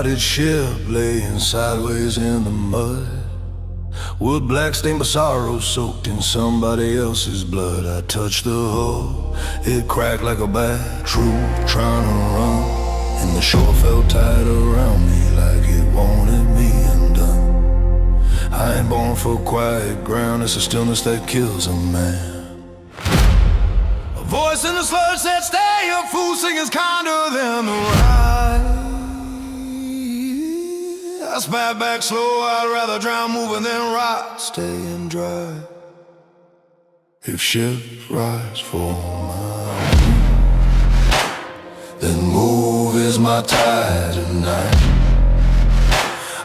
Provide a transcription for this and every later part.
spotted ship laying sideways in the mud. Wood black stained by sorrow, soaked in somebody else's blood. I touched the hull, it cracked like a bad truth trying to run, and the shore felt tight around me like it wanted me undone. I ain't born for quiet ground, it's the stillness that kills a man. A voice in the sludge said, stay, a fool singing's kinder than the ride. I spat back slow, I'd rather drown moving than rot, staying dry. If ships rise for my then move is my tide tonight.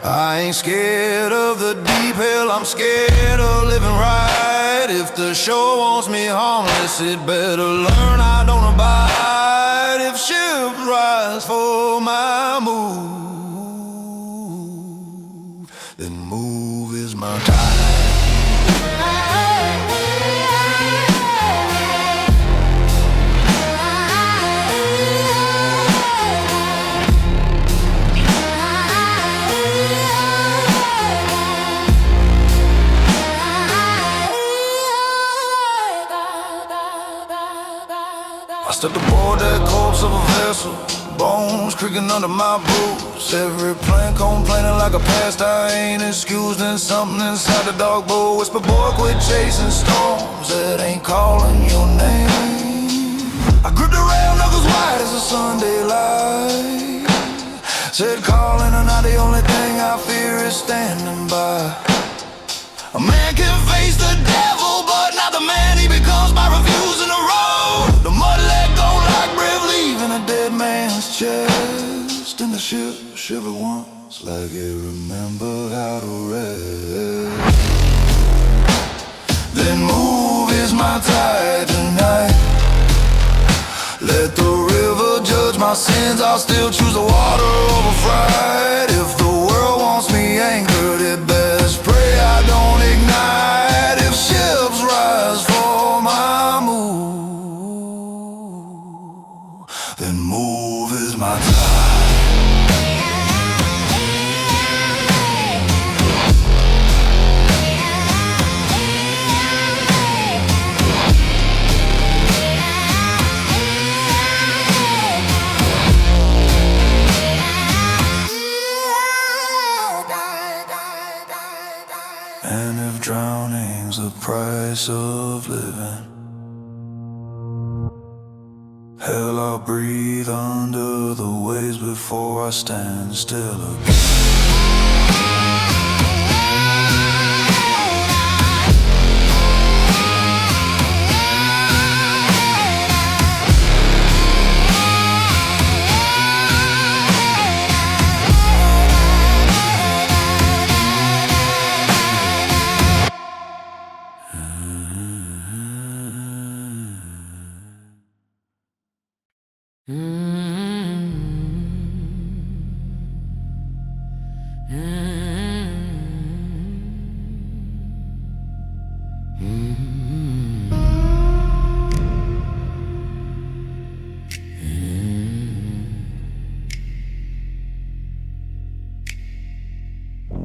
I ain't scared of the deep, hell, I'm scared of living right. If the shore wants me harmless, it better learn I don't abide. If ships rise for my move, then move is my tide. I stepped aboard that corpse of a vessel, bones creaking under my boots. Every plank complaining like a past I ain't excused. And something inside the dog bowl whisper, boy, quit chasing storms that ain't calling your name. I gripped the rail, knuckles white as a Sunday light. Said calling are not the only thing I fear is standing by. A man can face the devil, but not the man he becomes by refusing the road. The mud let go like brave leaving a dead man's chest. And the ship shivered once like it remembered how to rest. Then move is my tide tonight. Let the river judge my sins, I'll still choose the water over fright. If the world wants me anchored, it best pray I don't ignite. If ships rise for my move, then move is my tide. And if drowning's the price of living, hell, I'll breathe under the waves before I stand still again.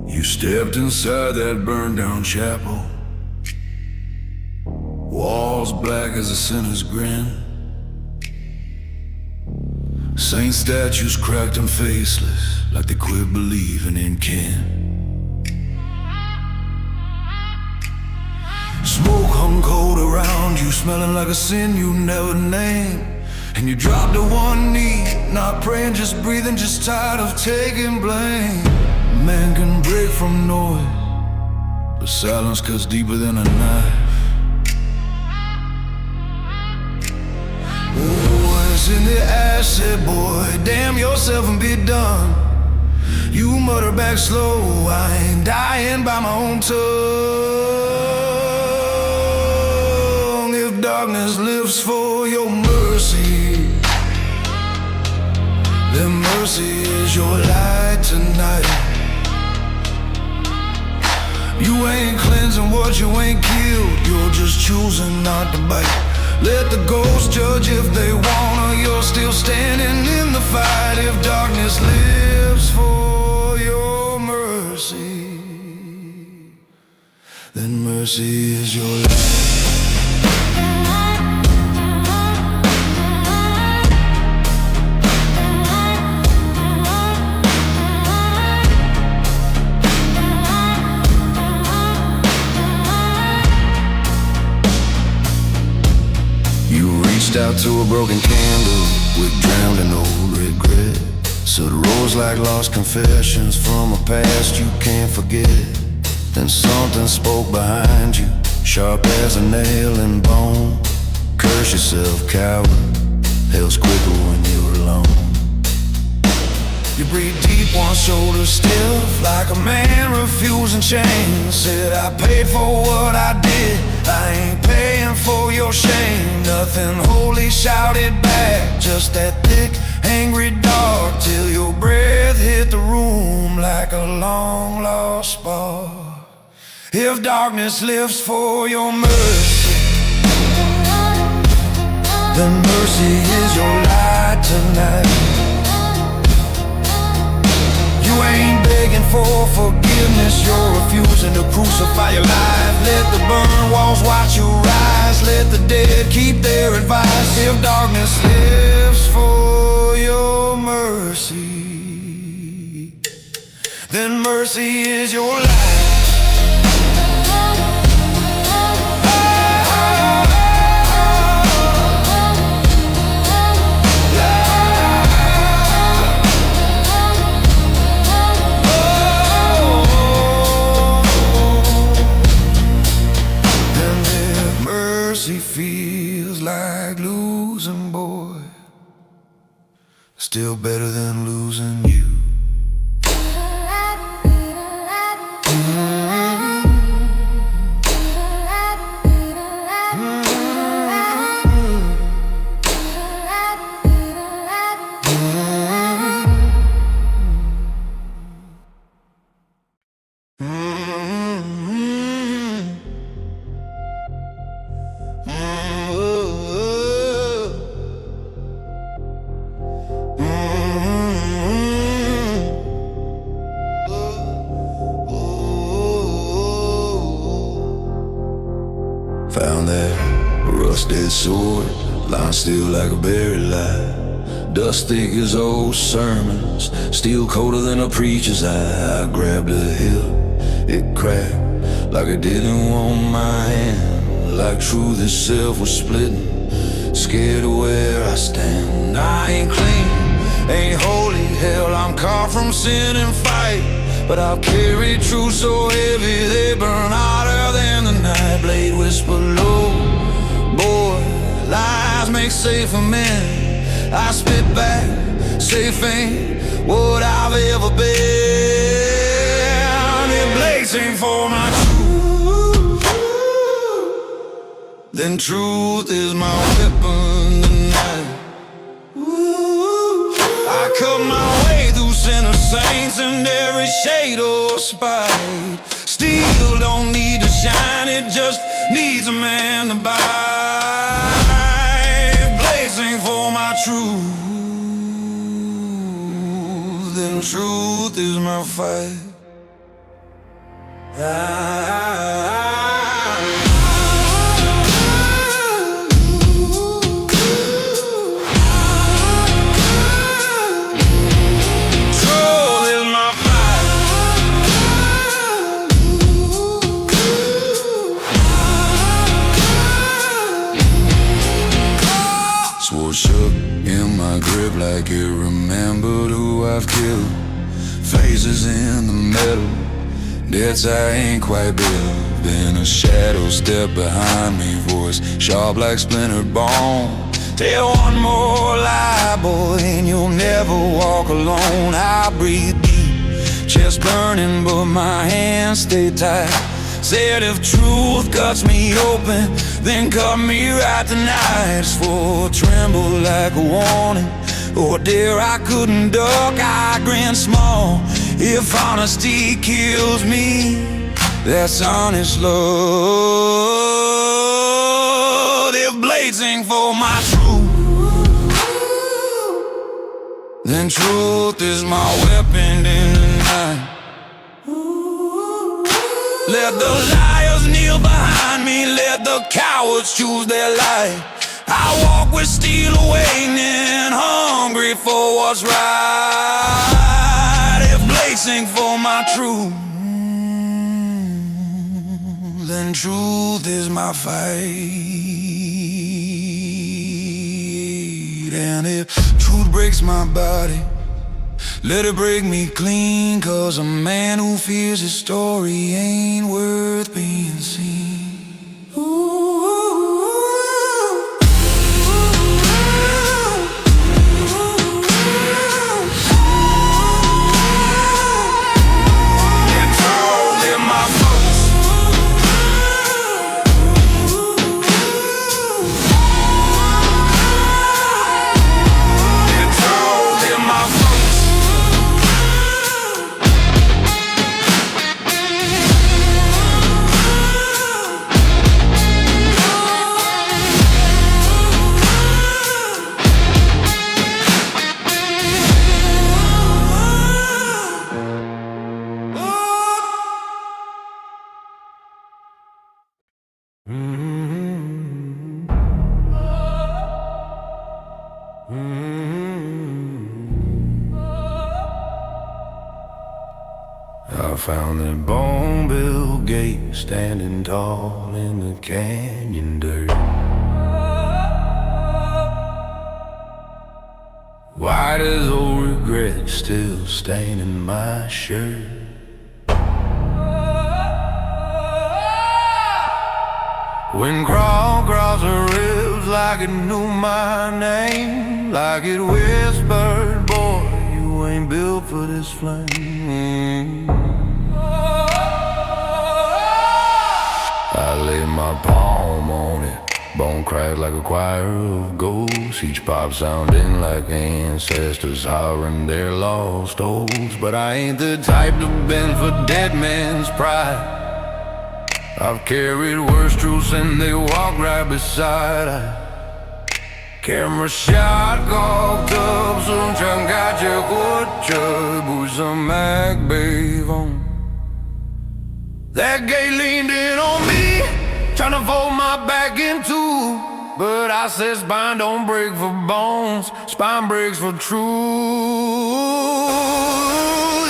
You stepped inside that burned down chapel, walls black as a sinner's grin, saint statues cracked and faceless like they quit believing in kin. Smoke hung cold around you, smelling like a sin you never named. And you dropped to one knee, not praying, just breathing, just tired of taking blame. Man can break from noise, but silence cuts deeper than a knife. Voice in the ash said, boy, damn yourself and be done. You mutter back slow, I ain't dying by my own tongue. If darkness lives for your mercy, then mercy is your light tonight. You ain't cleansing what you ain't killed, you're just choosing not to bite. Let the ghosts judge if they wanna, you're still standing in the fight. If darkness lives for mercy is your light. Out to a broken candle with drowned in old regret. So the roads like lost confessions from a past you can't forget. Then something spoke behind you, sharp as a nail and bone. Curse yourself, coward, hell's quicker when you're alone. You breathe deep, one shoulder stiff, like a man refusing change. Said I paid for what I did, I ain't paying for your shame. Nothing holy shouted back, just that thick, angry dark, till your breath hit the room like a long lost spark. If darkness lifts for your mercy, then mercy is your light tonight. You ain't begging for forgiveness, you're refusing to crucify your life. Let the burn walls watch you rise, let the dead keep their advice. If darkness lives for your mercy, then mercy is your life. Feels like losing, boy, still better than losing you. Found that rusted sword, lying still like a buried lie. Dust thick as old sermons, steel colder than a preacher's eye. I grabbed a hill, it cracked like it didn't want my hand. Like truth itself was splitting, scared of where I stand. I ain't clean, ain't holy, hell, I'm carved from sin and fight. But I've carried truth so heavy, they burn hotter than the night. Blade whisper low, boy, lies make safer men. I spit back, safe ain't what I've ever been. If blades ain't for my truth, then truth is my weapon tonight. I cut my way through sinners, saints, and every shade of spite. Steel don't need to shine, it just needs a man to buy. Blades ain't for my truth, then truth is my fight. Shook in my grip like it remembered who I've killed. Faces in the metal, debts I ain't quite built. Then a shadow step behind me, voice sharp like splintered bone. Tell one more lie, boy, and you'll never walk alone. I breathe deep, chest burning, but my hands stay tight. Said if truth cuts me open, then cut me right tonight. For tremble like a warning, or dare I couldn't duck, I grin small. If honesty kills me, that's honest love. If blades ain't for my truth, then truth is my weapon in the night. Let the liars kneel kneel behind me, let the cowards choose their life. I walk with steel awakening, hungry for what's right. If blazing for my truth, then truth is my fight. And if truth breaks my body, let it break me clean, 'cause a man who fears his story ain't worth being seen. I found that bone-built gate standing tall in the canyon dirt. White as old regret still staining my shirt. Wind crawled across the ribs like it knew my name, like it whispered, boy, you ain't built for this flame. I laid my palm on it, bone cracked like a choir of ghosts, each pop sounding like ancestors hollering their lost oaths. But I ain't the type to bend for dead man's pride. I've carried worse truths and they walk right beside. Camera shot, cocked up, sunshine got you good, boys a Mac bavon. That gate leaned in on me, trying to fold my back in two. But I said spine don't break for bones, spine breaks for truth.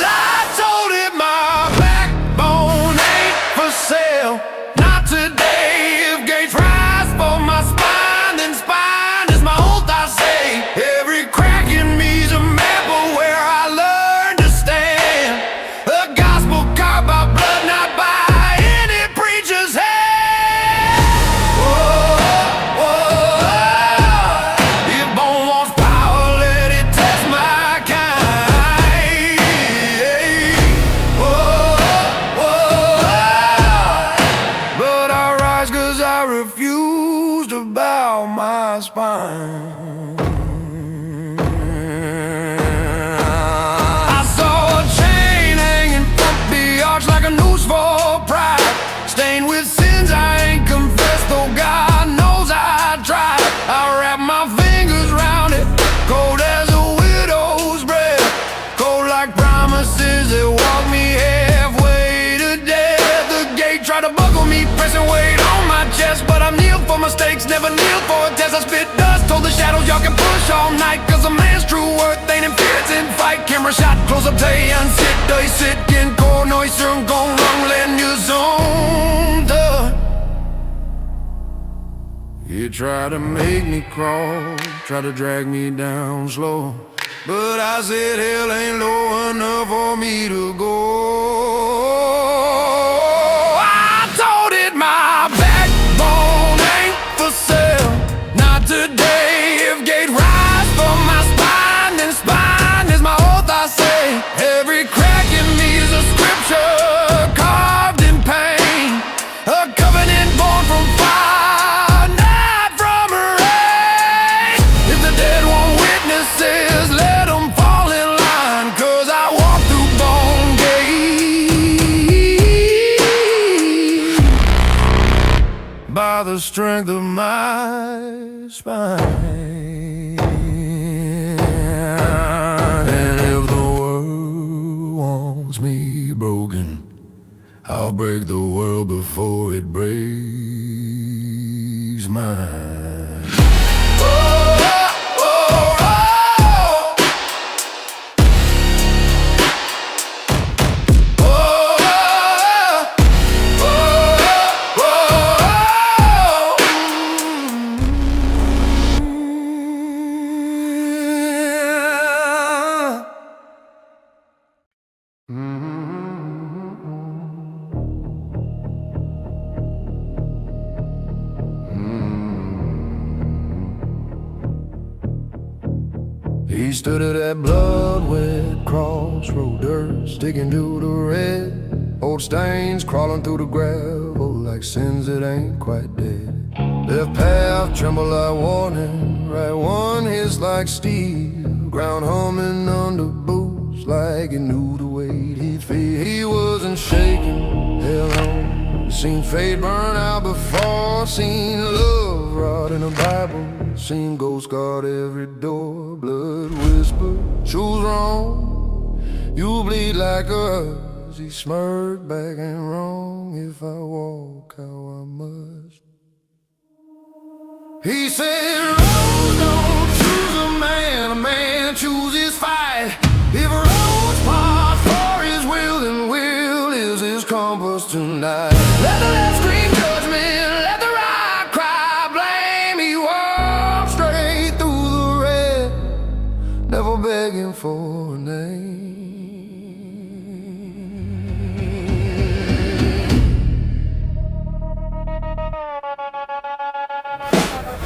I told it my backbone ain't for sale, not today. If gates rise for my spine, then spine is my oath, I say. Every crack in me's a map of where I learned to stand. A gospel carved by blood, not by any preacher's hand. Whoa, whoa, if bone wants power, let it test my kind. Whoa, whoa, but I rise 'cause I refuse to bow my spine. I saw a chain hanging from the arch like a noose for pride, stained with sins I ain't confessed, though God knows I tried. I wrap my fingers round it, cold as a widow's breath, cold like promises that walk me halfway to death. The gate tried to buckle me, pressing weight on my chest, but I'm kneeled for mistakes, never kneeled for a test. I spit dust, told the shadows y'all can push all night, 'cause a man's true worth ain't in fear, it's in fight. Camera shot, close up, tay, unsit, day, sit, in, core, noise, turn, gone wrong, land you zoned up. You try to make me crawl, try to drag me down slow, but I said hell ain't low enough for me to go. I told it my backbone ain't for sale, not today. If gate rise for my spine, then spine is my oath, I say. Every crack in me is a scripture carved in pain, a covenant born from fire, not from rain. If the dead want witnesses, let them fall in line, 'cause I walk through bone gate by the strength of my spine. And if the world wants me broken, I'll I'll break the world before it breaks mine. He stood at that blood-wet crossroad, dirt sticking to the red, old stains crawling through the gravel like sins that ain't quite dead. Left path trembled like warning, right one hissed like steel, ground humming under boots like he knew the weight he'd feel. He wasn't shaking, held on, seen fate burn out before, seen love rot in a Bible, seen ghosts guard every door, blood whisper, choose wrong, you bleed like us. He smirked back, ain't wrong if I walk how I must. He said, Rose don't choose a man chooses fight. If roads part for his will, then will is his compass tonight. Let the left scream judgment, let the right cry blame. He walked straight through the red, never begging for a name.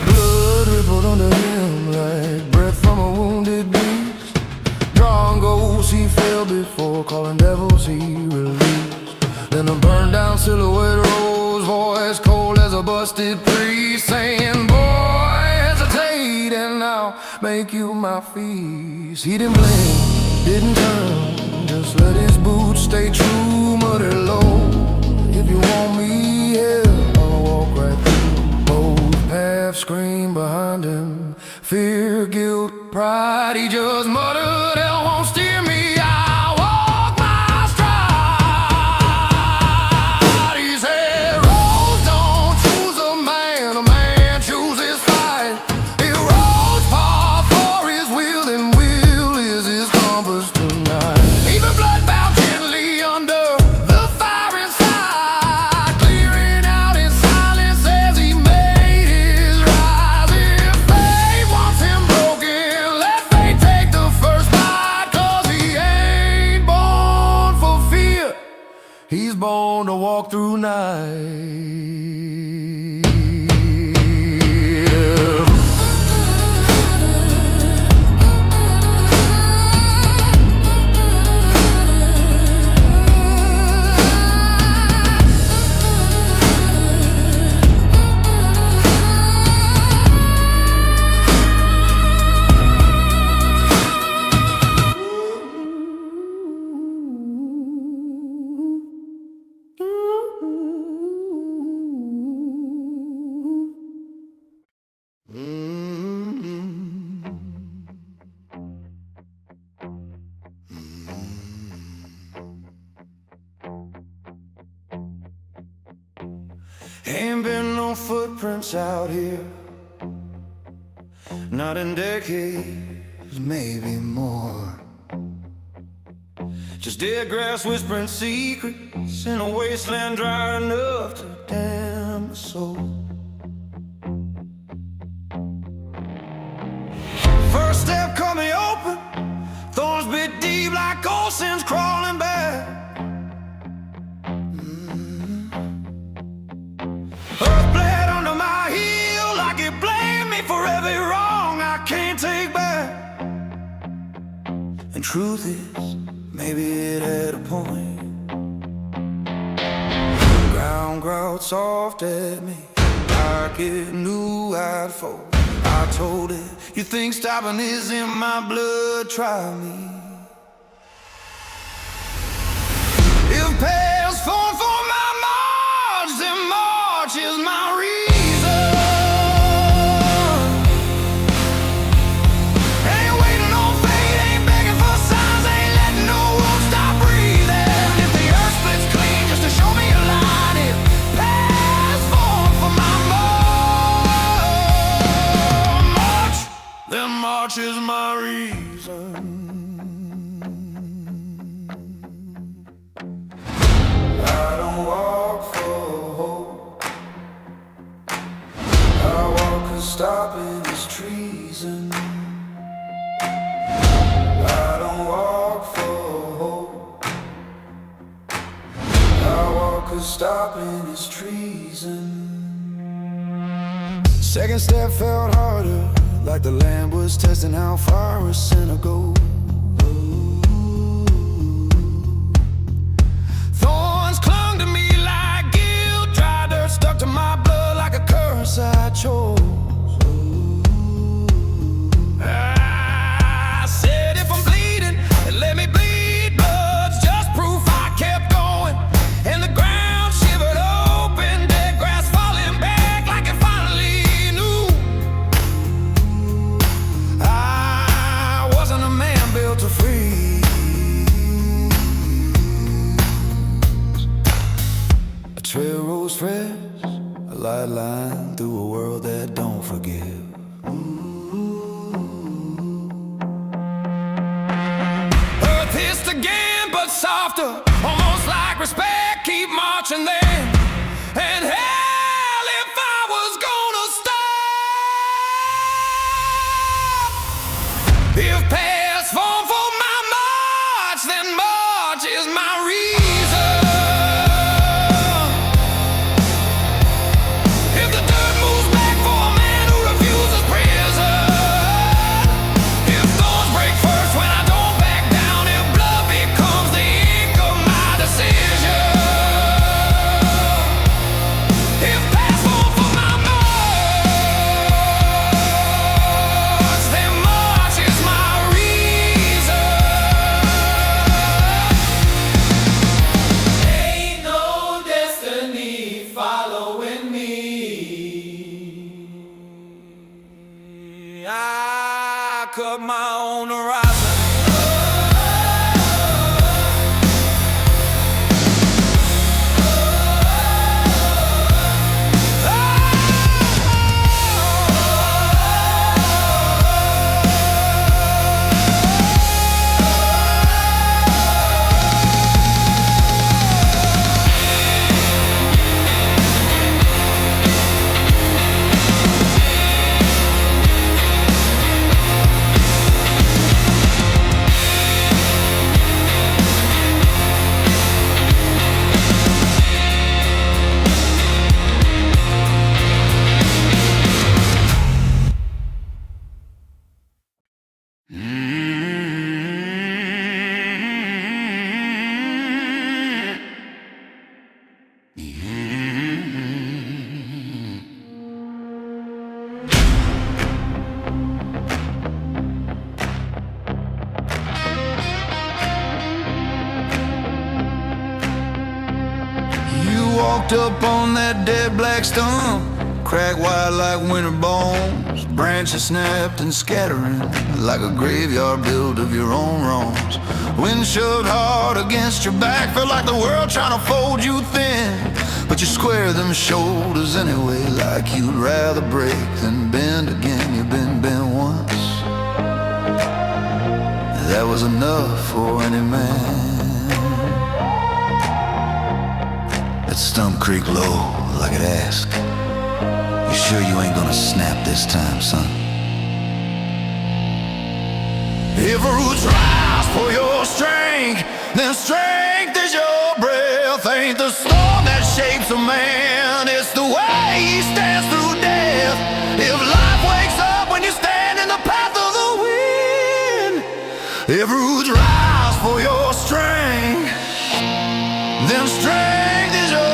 Blood rippled under him like breath from a wounded beast. Drawing ghosts he fell before, calling devils he released. Then a burned down silhouette rose, voice cold as a busted priest, saying, boy, hesitate and I'll make you my feast. He didn't blink, didn't turn, just let his boots stay true, muttered low, if you want me here, I'll walk right through. Both paths scream behind him, fear, guilt, pride, he just muttered, hell won't steer me, I walk my stride. He said, Rose don't choose a man chooses fight. If roads part for his will, then will is his compass tonight. Even blood bound gently under the fire inside, clearing out in silence as he made his rise. If fate wants him broken, let fate take the first bite, 'cause he ain't born for fear, he's born to walk through night. Ain't been no footprints out here, not in decades, maybe more. Just dead grass whispering secrets in a wasteland dry enough to damn the soul. First step cut me open, thorns bit deep like oceans crawling back. Earth bled under my heel like it blamed me for every wrong I can't take back. And truth is, maybe it had a point. The ground growled soft at me like it knew I'd fall. I told it, you think stopping is in my blood, try me. If paths fall for my march, then march is my reason. Ain't waiting on fate, ain't begging for signs, ain't letting no one stop breathing. If the earth splits clean just to show me march is my reason. I don't walk for hope, I walk 'cause stopping is treason. I don't walk for hope, I walk 'cause stopping is treason. Second step felt harder, like the lamb was testing how far a sinner goes. Thorns clung to me like guilt, dry dirt stuck to my blood like a curse I chose. I said if I'm bleeding, then let me bleed. Blood's just proof I kept going, and the ground shivered open, dead grass falling back like it finally knew. I wasn't a man built to freeze. A trail rose fresh, a light line through a world that don't forgive. Earth hissed again, but softer, almost like respect. Keep marching then, and hell if I was gonna stop. If past form for my march, then march is my reason. If the dirt moves back for a man who refuses prison, if thorns break first when I don't back down, if blood becomes the ink of my decision, if past form for my march, then march is my reason. Ain't no destiny following me. I cut my own horizon. Walked up on that dead black stump, cracked wide like winter bones, branches snapped and scattering like a graveyard built of your own wrongs. Wind shoved hard against your back, felt like the world trying to fold you thin, but you square them shoulders anyway, like you'd rather break than bend again. You've been bent once, that was enough for any man. That stump creaked low like it asked, you sure you ain't gonna snap this time, son? If roots rise for your strength, then strength is your breath. Ain't the storm that shapes a man, it's the way he stands through death. If life wakes up when you stand in the path of the wind, if roots rise for your strength, then strength is your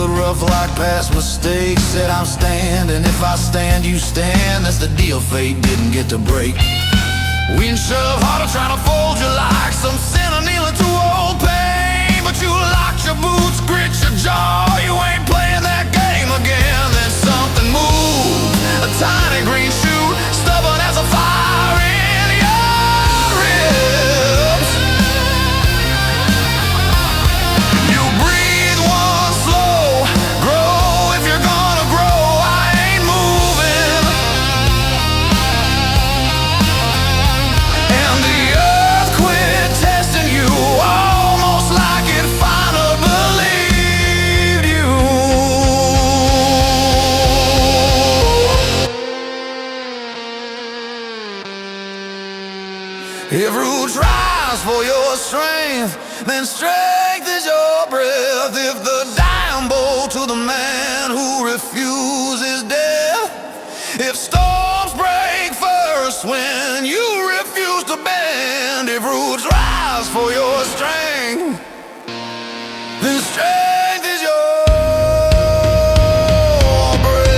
rough like past mistakes. Said I'm standing, if I stand, you stand. That's the deal fate didn't get to break. We can shove harder trying to fold you like some sinner kneeling to old pain. But you locked your boots, grit your jaw, you ain't playing that game again. Then something moved, a tiny green shoot, stubborn as a fire in your ribs. You breathe one slow, grow if you're gonna grow. I ain't moving. And the earth quit testing you, almost like it finally believed you. If root tries for your strength, then strength is your breath. If the dying bow to the man who refuses death, if storms break first when you refuse to bend, if roots rise for your strength, then strength is your breath.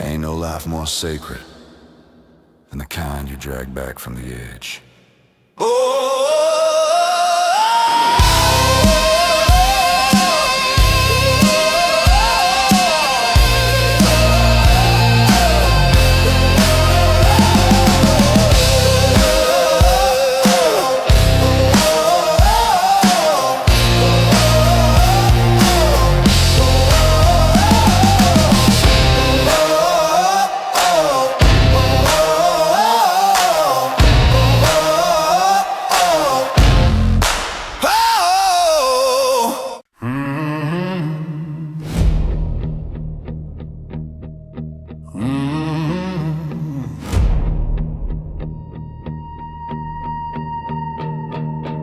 Ain't no life more sacred than the kind you drag back from the edge.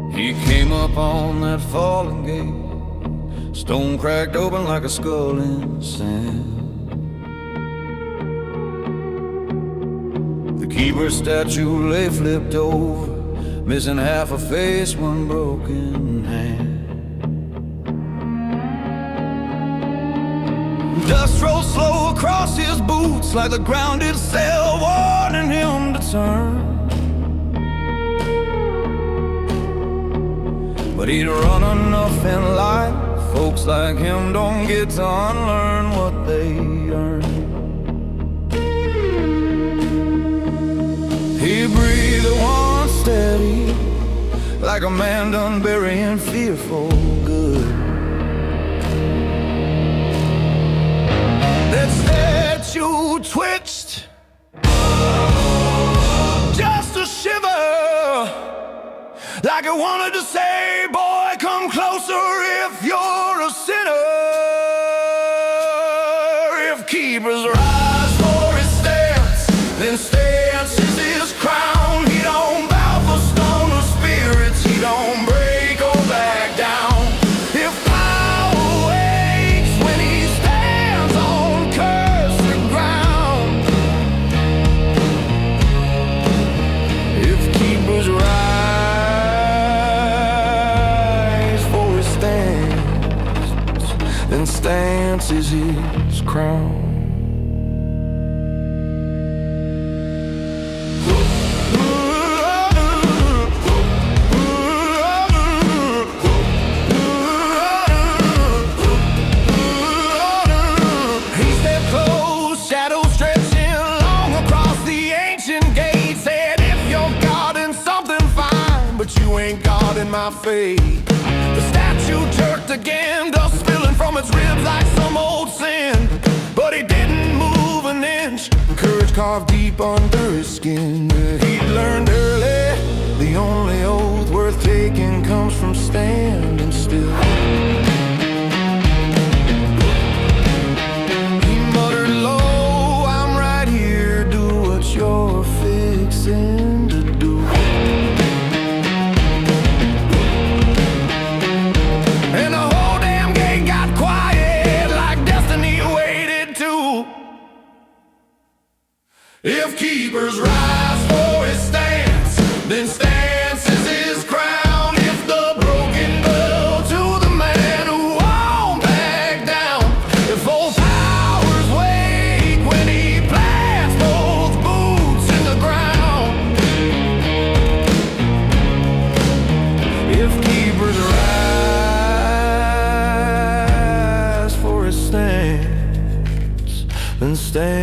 He came up on that fallen gate, stone cracked open like a skull in sand. The keeper's statue lay flipped over, missing half a face, one broken hand. Dust rolled slow across his boots like the ground itself warning him to turn. But he'd run enough in life, folks like him don't get to unlearn what they earned. He breathed one steady, like a man done burying fearful good. That statue twitched, just a shiver, like it wanted to say, boy, come closer if you're a sinner. If keepers rise for his stance, then stance is his crown. He don't bow for stone or spirits, he don't break or back down. If power wakes when he stands on cursed ground, if keepers rise for his stance, then stance is his crown. He stepped close, shadows stretching long across the ancient gates. Said, if you're guarding something fine, but you ain't guarding my faith. The statue jerked again, dust spilling from its ribs like some old sin. But he didn't move an inch, courage carved deep under his skin. He'd learned early, the only oath worth taking comes from standing still. He muttered low, I'm right here, do what you're fixing to do. And the whole damn gang got quiet like destiny waited to. If keepers rise for his stance, then stance is his crown. If the broken bell to the man who won't back down, if old powers wait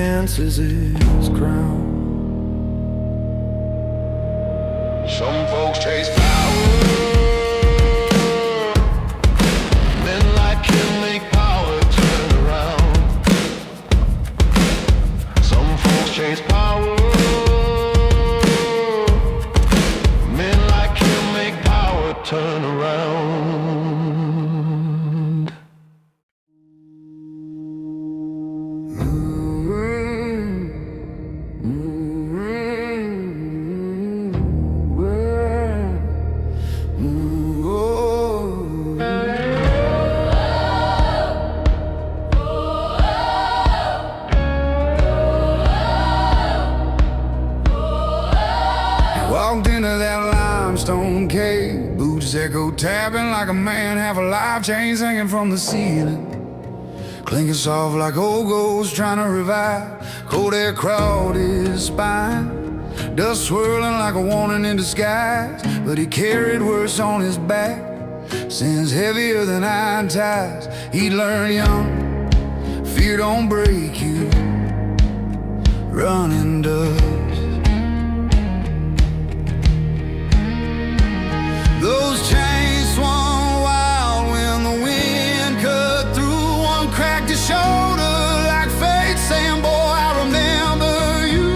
dances his crown. Some folks chase power. Men like him make power turn around. Some folks chase power. Men like him make power turn around. Walked into that limestone cave, boots echo tapping like a man, half a life chains hanging from the ceiling, clinking soft like old ghosts trying to revive. Cold air crawled his spine, dust swirling like a warning in disguise. But he carried worse on his back, sins heavier than iron ties. He learned young, fear don't break you, running does. Those chains swung wild when the wind cut through. One cracked his shoulder like fate saying, boy, I remember you.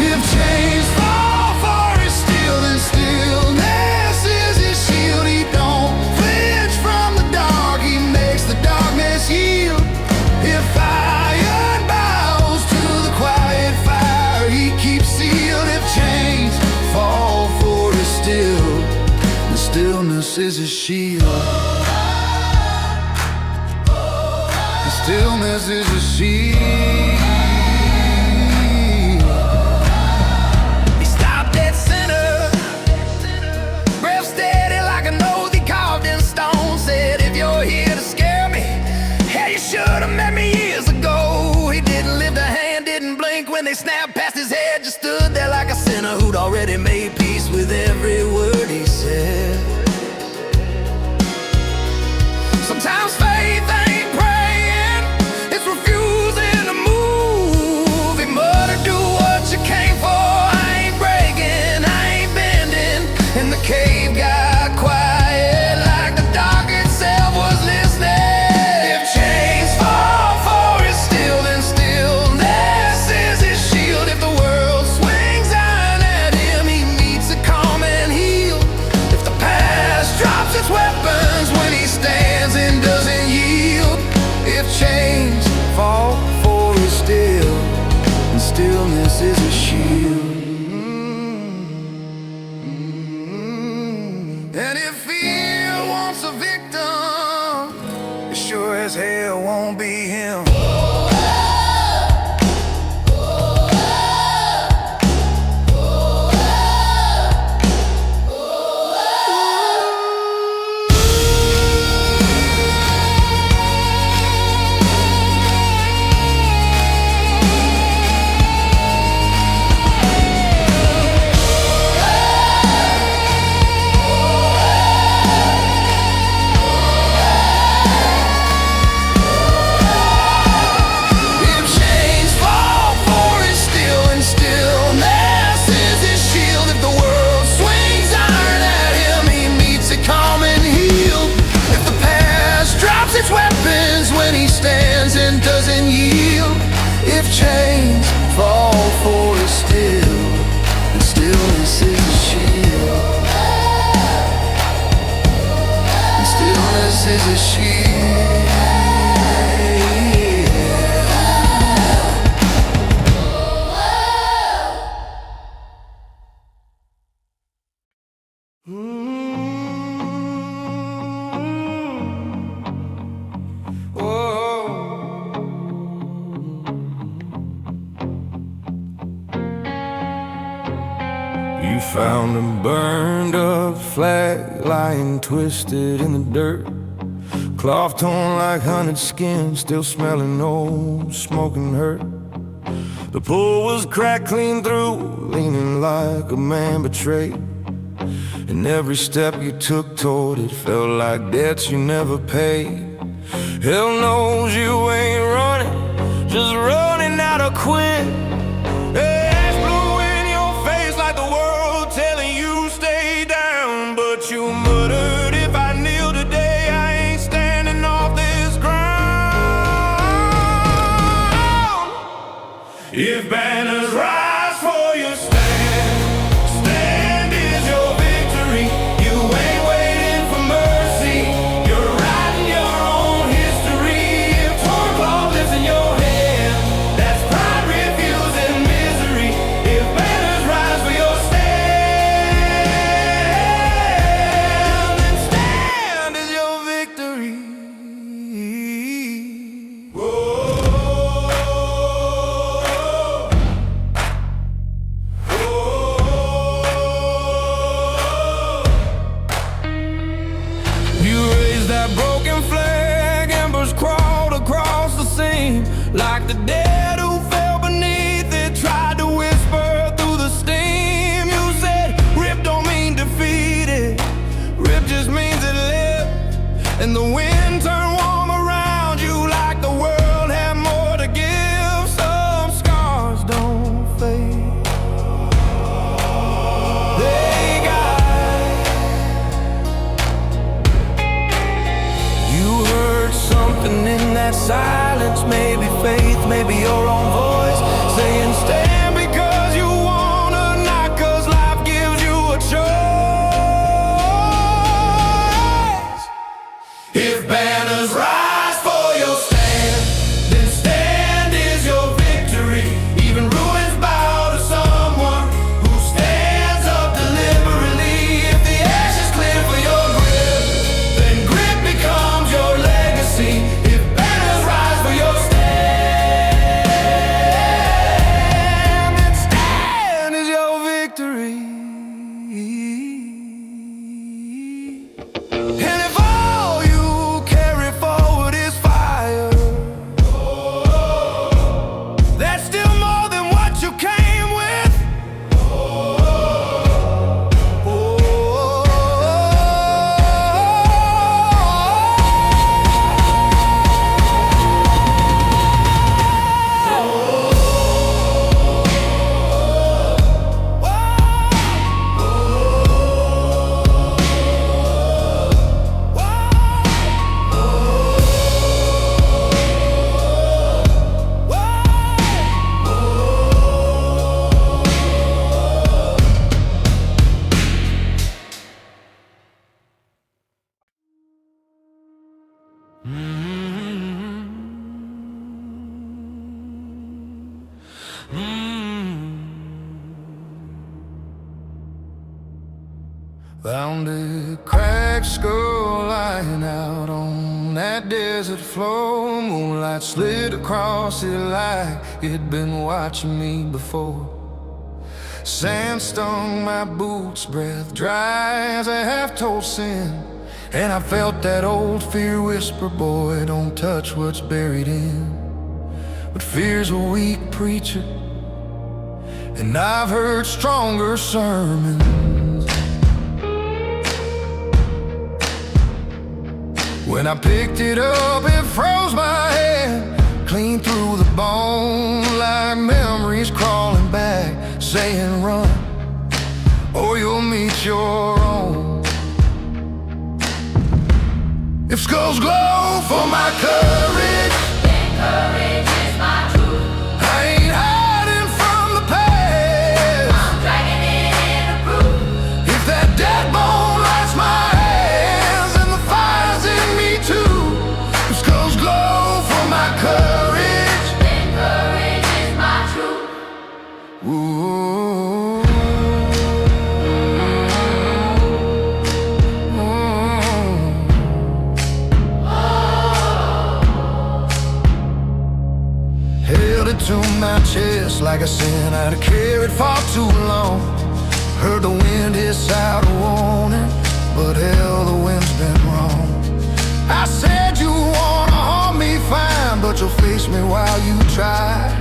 If chains fall for his steel, then stillness is his shield. He don't flinch from the dark, he makes the darkness yield. If iron bows to the quiet fire, he keeps sealed. If chains fall for his still, the stillness is his shield. The stillness is his shield. He stopped dead center, breath steady like an oath he carved in stone. Said, if you're here to scare me, hell, you should have met me years ago. He didn't lift a hand, didn't blink when they snapped past his head. Just stood there like a sinner who'd already made peace with every word he said. Sometimes faith ain't praying, it's refusing to move. He muttered, do what you came for. I ain't breaking, I ain't bending. And the cave got quiet like the dark itself was listening. If chains fall for his steel, then stillness is his shield. If the world swings iron at him, he meets it calm and healed. If the past drops its weapons when he stands and doesn't yield. If chains fall for his steel, then stillness is his shield. And if fear wants a victim, it sure as hell won't be him. Its weapons when he stands and doesn't yield. If chains fall for his steel, and stillness is his shield. And stillness is his shield. You found a burned up flag lying twisted in the dirt, cloth torn like hunted skin, still smelling old, smoking hurt. The pull was cracked clean through, leaning like a man betrayed. And every step you took toward it felt like debts you never paid. Hell knows you ain't running, just running out of quit. Ash blew in your face like the world telling you stay down, but you muttered, if I kneel today, I ain't standing off this ground. If banners rise for your stand, stand is your victory. You ain't waiting for mercy, you're writing your own history. If torn cloth lives in your hand, that's pride refusing misery. If banners rise for your stand, then stand is your victory. Whoa. You raised that broken flag, embers crawled across the seam, like the dead who fell beneath it, tried to whisper through the steam. You said, rip don't mean defeated, rip just means it lived. And the wind turned warm around you like the world had more to give. Some scars don't fade, they guide. You heard something in that silence, maybe faith, maybe your own voice, saying stand because you wanna, not cause life gives you a choice. If banners rise for your stand, then stand is your victory. Even ruins bow to someone who stands up deliberately. If the ash is clear for your grip, then grit becomes your legacy. If banners rise for your stand, then stand is your victory. And if all you carry forward is fire, that's still more than what you came with. Found a cracked skull lying out on that desert floor. Moonlight slid across it like it'd been watching me before. Sand stung my boots, breath dry as a half-told sin. And I felt that old fear whisper, boy, don't touch what's buried in. But fear's a weak preacher, and I've heard stronger sermons. When I picked it up, it froze my head clean through the bone, like memories crawling back, saying run, or you'll meet your own. If skulls glow for my courage, then courage is my truth. I ain't hiding from the past, I'm dragging it in the proof. If that dead bone lights my hands, then the fire's in me too. If skulls glow for my courage, then courage is my truth. Ooh. To my chest like a sin I'd carried far too long. Heard the wind hiss out a warning, but hell, the wind's been wrong. I said you wanna harm me, fine, but you'll face me while you try.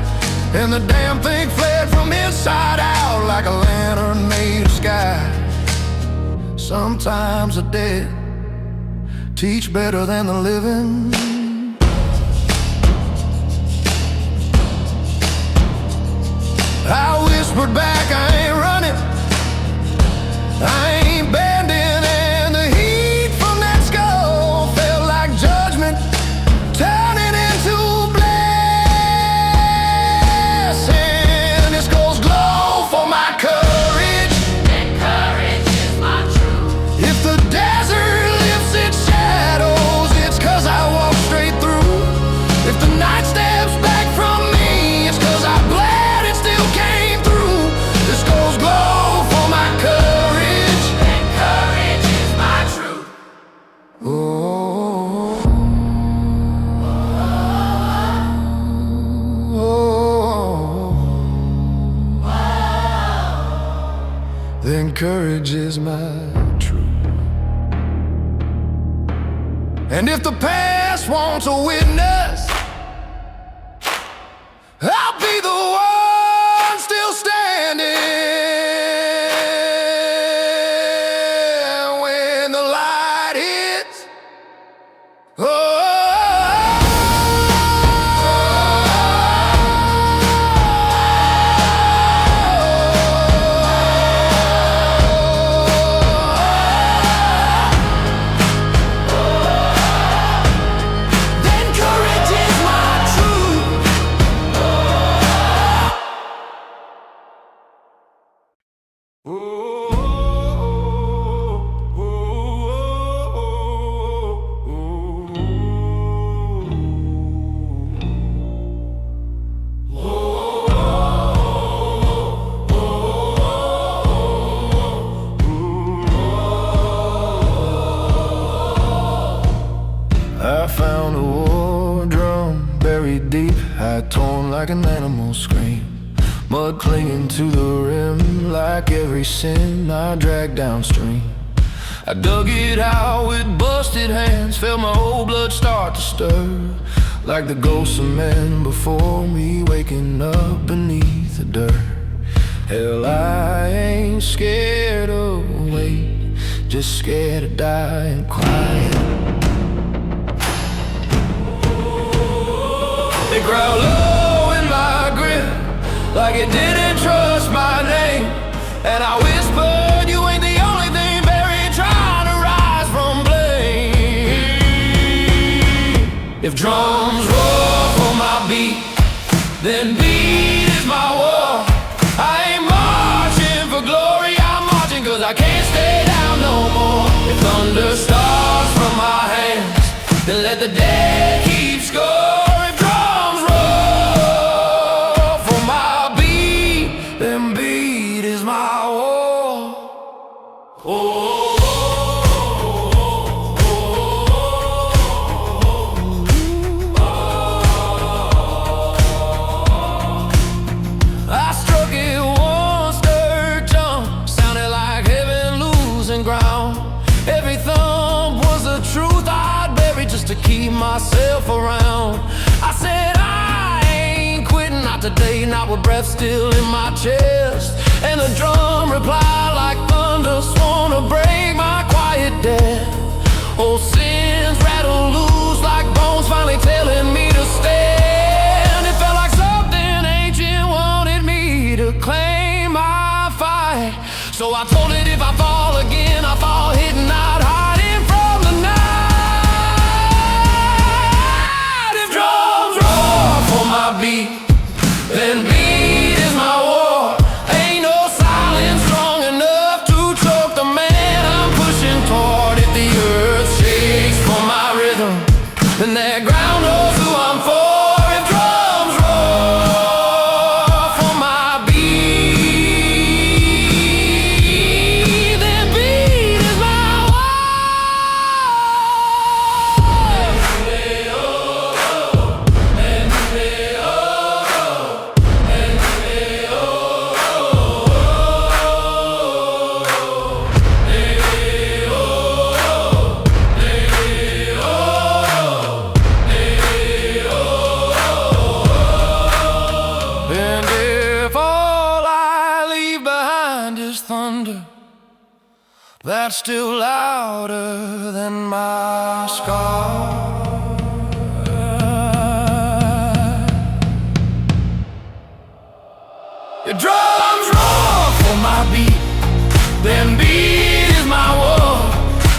And the damn thing fled from inside out like a lantern made of sky. Sometimes the dead teach better than the living. courage is my truth. And if the past wants a witness, I'll be the one still standing when the light hits. Oh, I found a war drum buried deep, hat torn like an animal's scream, mud clinging to the rim like every sin I dragged downstream. I dug it out with busted hands, felt my old blood start to stir, like the ghosts of men before me waking up beneath the dirt. Hell, I ain't scared of weight, just scared of dying quiet. They growl low in my grip, like it didn't trust my name. And I whispered, you ain't the only thing buried trying to rise from blame. If drums roar for my beat, then beat is my war. I ain't marching for glory, I'm marching cause I can't stay down no more. If thunder starts from my hands, then let the dead keep score. To keep myself around, I said I ain't quitting, not today, not with breath still in my chest. And the drum replied like thunder, sworn to break my quiet death. Old sins rattle loose like bones finally telling me to stand. It felt like something ancient wanted me to claim my fight. So I told it if I fall again, I fall hitting, not hiding from the night. My beat, then beat is my war. Ain't no silence strong enough to choke the man I'm pushing toward. If the earth shakes for my rhythm, then that ground knows who I'm for. If drums roar for my beat, then beat is my war. That's still louder than my scar. Your drums roar for my beat, then beat is my war.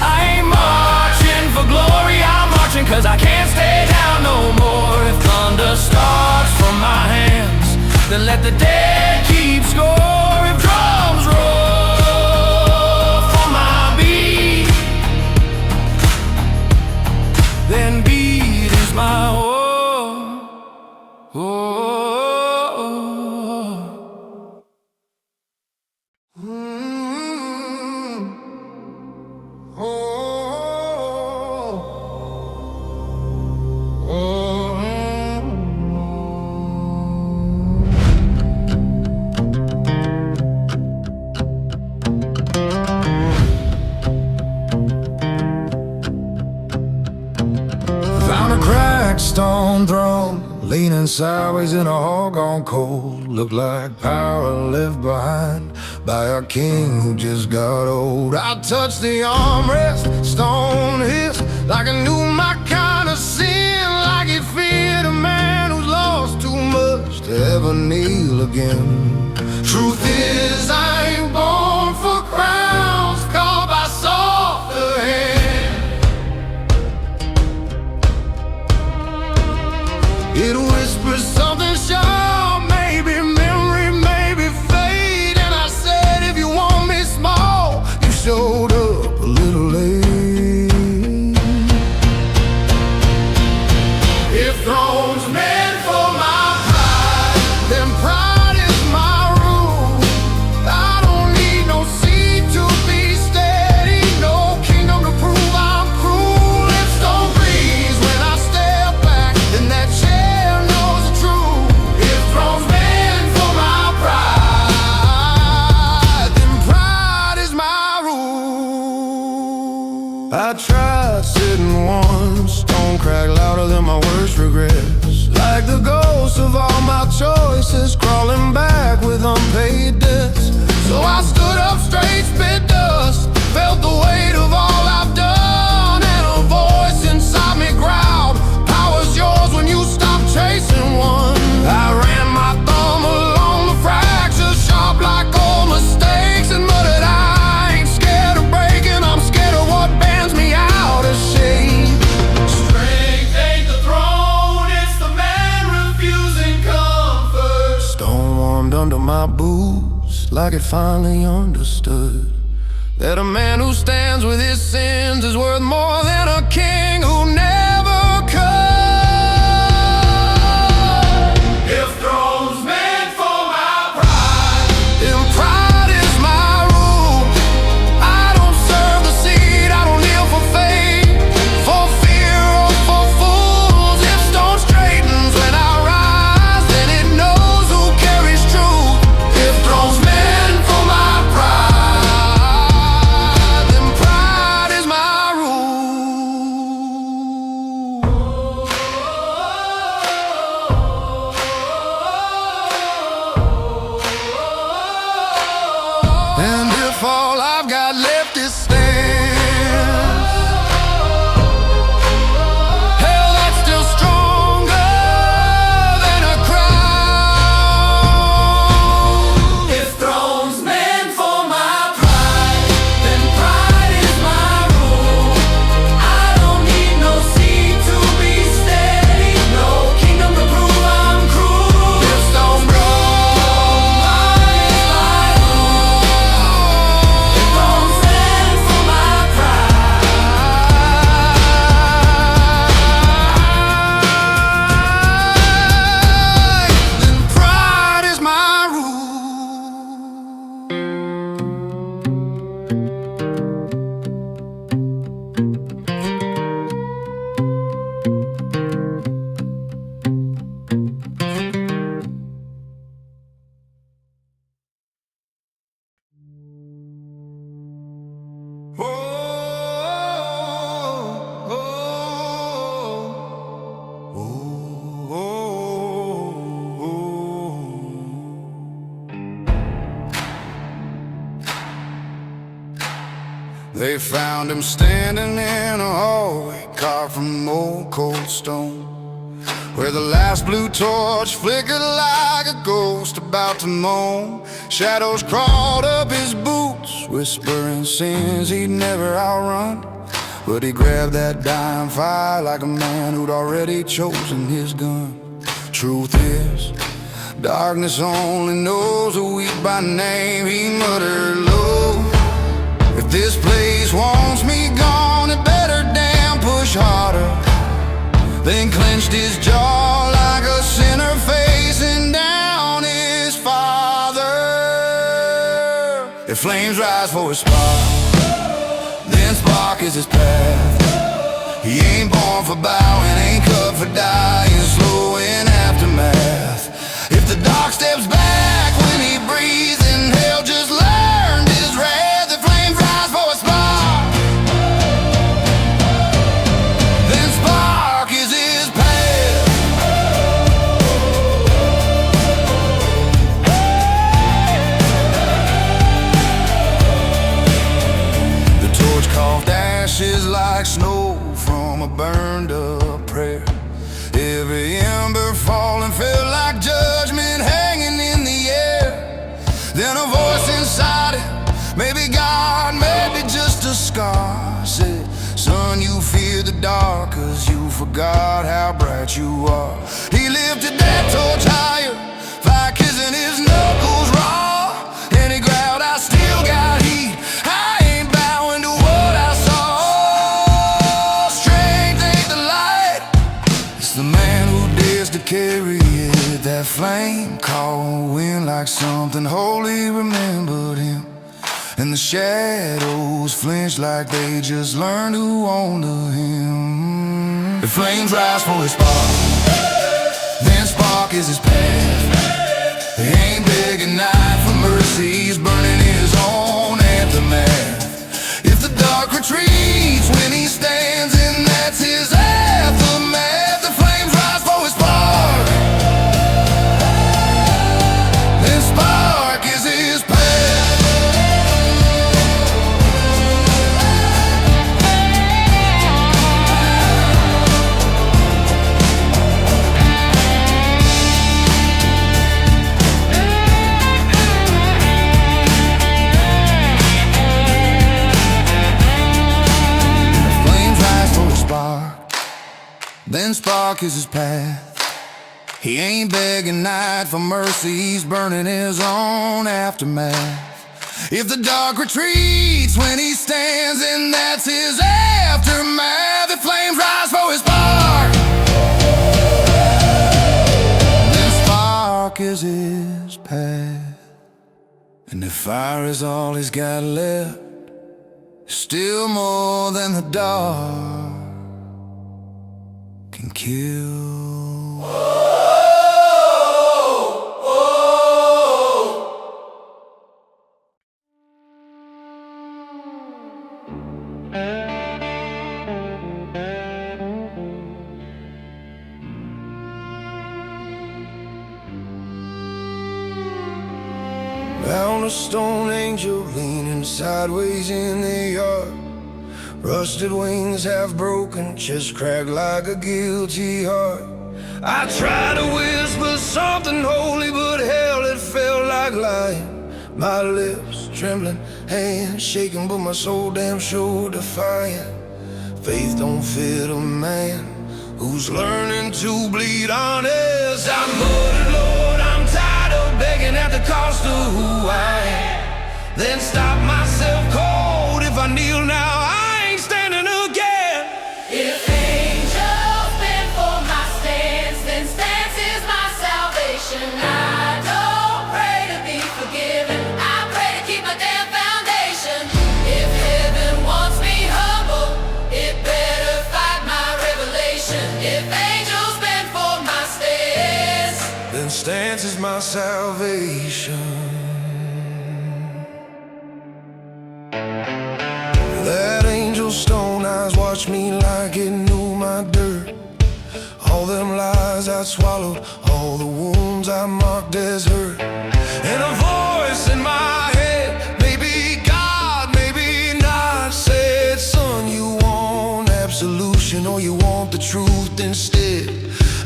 I ain't marching for glory, I'm marching cause I can't stay down no more. If thunder starts from my hands, then let the dead keep score. If drums roar then beat is my war. leaning sideways in a hog on cold. Looked like power left behind by a king who just got old. I touched the armrest, stone hissed like I knew my kind of sin, like it feared a man who's lost too much to ever kneel again. Truth is, I ain't born for crowns called by softer hand. It whispers something sharp, maybe memory, maybe fate. And I said, if you want me small, you showed up a little late. If thrones meant for my pride, then pride is my rule. I don't need no seat to be steady, no kingdom to prove I'm cruel. If stone breeze when I step back, then that chair knows the truth. If thrones meant for my pride, then pride is my rule. I tried sitting once, stone crack louder than my worst regrets, like the ghosts of all my choices crawling back with unpaid debts. So I stood up straight, spit dust, felt the weight of all I've done, and a voice inside me growled, power's yours when you stop chasing one. I ran my thumb along the fractures, sharp like old mistakes, and muttered, I ain't scared of breaking, I'm scared of what bends me out of shape. Strength ain't the throne, it's the man refusing comfort. Stone warmed under my boots, like it finally understood that a man who stands with his sins is worth more than a king who never could. If thrones meant for my pride, then pride is my rule. I don't serve the seed, I don't kneel for fame, for fear or for fools. If stone straightens when I rise, then it knows who carries truth. If thrones meant for my pride, then pride is my rule. And if all I've got left is stands, hell, that's still stronger than a crown. If thrones meant for my pride, then pride is my rule. I don't need no seat to be steady, no kingdom to prove I'm cruel. If stone broke, mine is my rule. If thrones meant for my pride, then pride is my rule. Oh, oh, oh, oh, oh. They found him standing in a hallway carved from old cold stone, where the last blue torch flickered like a ghost about to moan. Shadows crawled up his boots, whispering sins he'd never outrun. But he grabbed that dying fire like a man who'd already chosen his gun. Truth is, darkness only knows a weak by name. He muttered low, if this place wants me gone, it better damn push harder. Then clenched his jaw like a sinner facing down his father. If flames rise for his spark, then spark is his path. He ain't born for bowing, ain't cut for dying slow in aftermath. If the dark steps back when he breathes, and hell just learned his wrath. If flames rise for a spark, then spark is his path. the dark, 'cause you forgot how bright you are. He lifted that torch higher, fire kissing his knuckles raw, and he growled, I still got heat, I ain't bowing to what I saw. Strength ain't the light, it's the man who dares to carry it. That flame caught wind like something holy remembered him, and the shadows flinch like they just learned to honor him. The flames rise for his spark, then spark is his path. He ain't begging night for mercy, he's burning his own aftermath. If the dark retreats when he stands, and that's his aftermath. The flames rise for his spark, then spark is his path. Then spark is his path. He ain't begging night for mercy, he's burning his own aftermath. If the dark retreats when he stands, and that's his aftermath. The flames rise for his spark, then spark is his path. And if fire is all he's got left, still more than the dark can kill. Found a stone angel leaning sideways in the yard. Rusted wings half broken, chest cracked like a guilty heart. I tried to whisper something holy, but hell, it felt like lying. My lips trembling, hands shaking, but my soul damn sure defiant. Faith don't fit a man who's learning to bleed honest. I muttered, Lord, I'm tired of begging at the cost of who I am. Then stop myself cold. If I kneel now, if angels been for my stance, then stance is my salvation. I don't pray to be forgiven, I pray to keep my damn foundation. If heaven wants me humble, it better fight my revelation. If angels been for my stance, then stance is my salvation. That angel stone eyes watched me like it knew my dirt. All them lies I swallowed, all the wounds I marked as hurt. And a voice in my head, maybe God, maybe not, said, son, you want absolution or you want the truth instead?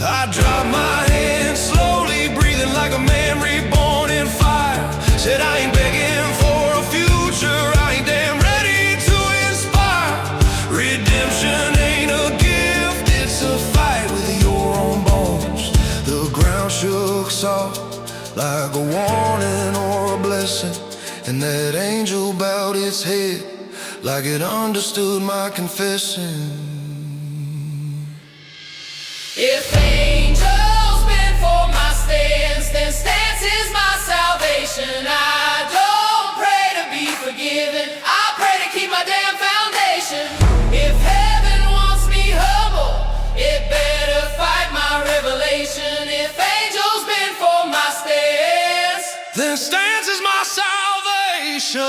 I dropped my hand slowly, breathing like a man reborn in fire. Said I ain't begging for a future, I ain't damn ready to inspire. Redemption ain't a gift, it's a fight with your own bones. The ground shook soft like a warning or a blessing, and that angel bowed its head like it understood my confession. if angels been for my stance, then stance is my salvation. I don't pray to be forgiven, I pray to keep my damn foundation. If heaven wants me humble, it better fight my revelation. If angels been for my stance, then stance is my salvation.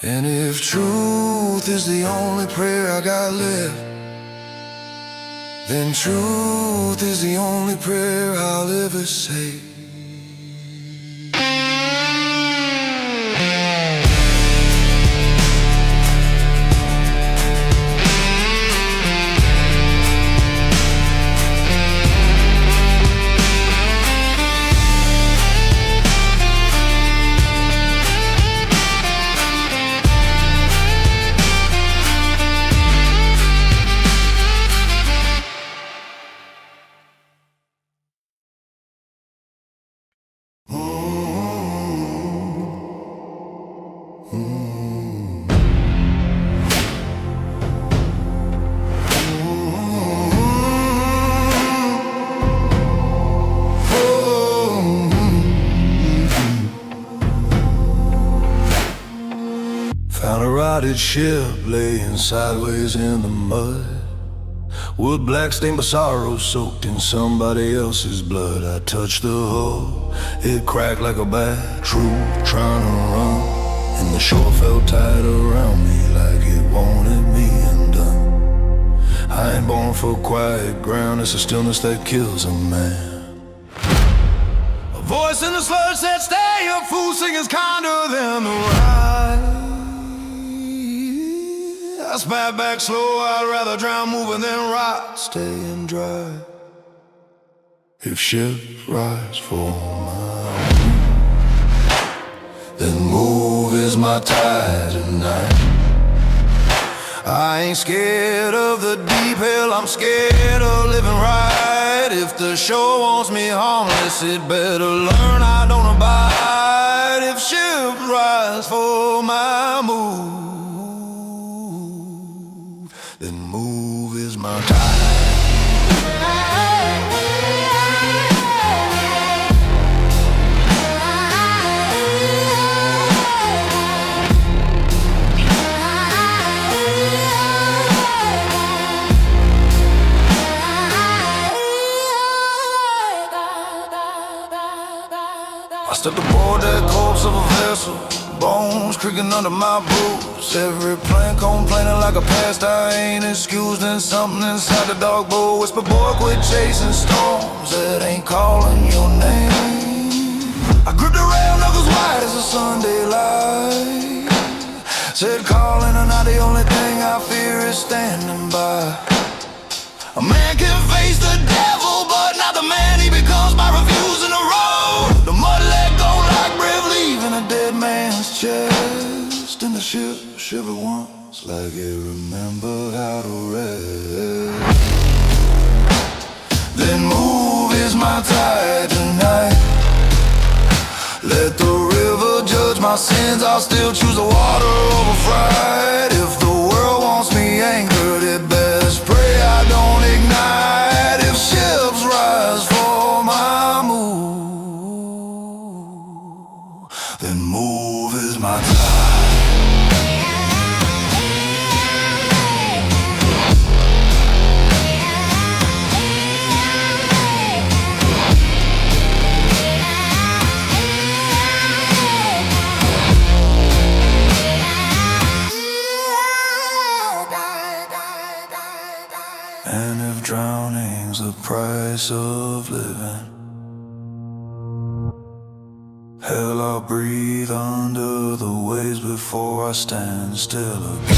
And if truth is the only prayer I got left, then truth is the only prayer I'll ever say. Found a rotted ship laying sideways in the mud. Wood black stained by sorrow, soaked in somebody else's blood. I touched the hull, it cracked like a bad truth trying to run. And the shore felt tight around me like it wanted me undone. I ain't born for quiet ground, it's the stillness that kills a man. A voice in the sludge said, stay here, fool, singing's kinder than the ride. I spat back slow, I'd rather drown moving than rot, staying dry. If ships rise for my move, then move is my tide tonight. I ain't scared of the deep, hell, I'm scared of living right. If the shore wants me harmless, it better learn I don't abide. If ships rise for my move, then move is my tide. I stepped aboard that corpse of a vessel, bones creaking under my boots. Every plank complaining like a past I ain't excused. And something inside the dog bowl whisper, boy, quit chasing storms that ain't calling your name. I gripped the rail, knuckles white as a Sunday light. Said calling and not the only thing I fear is standing by. A man can face the devil, but not the man he becomes by refusing to roll. The mud let go like breath leaving a dead man's chest. And the ship shivered once like it remembered how to rest. Then move is my tide tonight. Let the river judge my sins, I'll still choose the water over fright. If the world wants me anchored, it best pray I don't ignite. If ships rise for my move, then move is my tide. And if drowning's the price of living, hell, I'll breathe under the waves before I stand still again.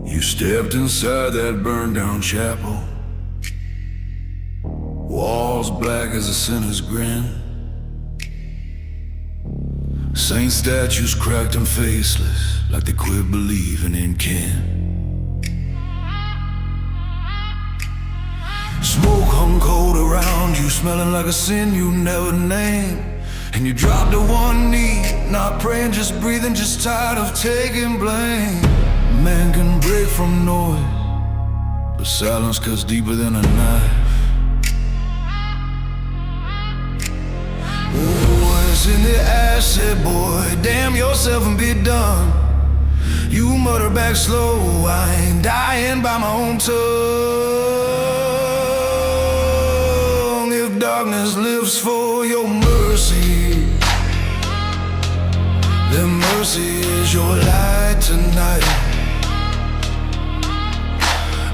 You stepped inside that burned down chapel, walls black as a sinner's grin. Saint statues cracked and faceless, like they quit believing in kin. Smoke hung cold around you, smelling like a sin you never named. And you dropped to one knee, not praying, just breathing, just tired of taking blame. Man can break from noise, but silence cuts deeper than a knife. Voice in the ash said, boy, damn yourself and be done. You mutter back slow, I ain't dying by my own tongue. If darkness lives for your mercy, then mercy mercy is your light tonight.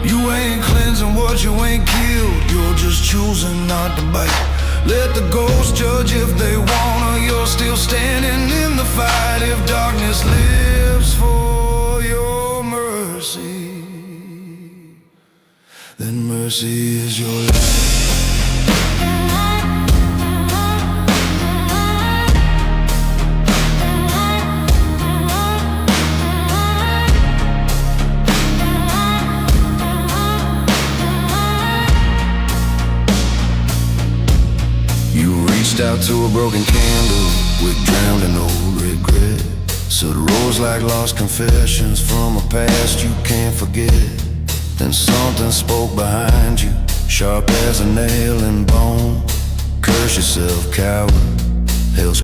You ain't cleansing what you ain't killed, you're just choosing not to bite. Let the ghosts judge if they wanna, you're still standing in the fight. If darkness lives for your mercy, then mercy is your light. Out to a broken candle with drowned in old regret. So the roads like lost confessions from a past you can't forget. Then something spoke behind you, sharp as a nail and bone. Curse yourself, coward. Hell's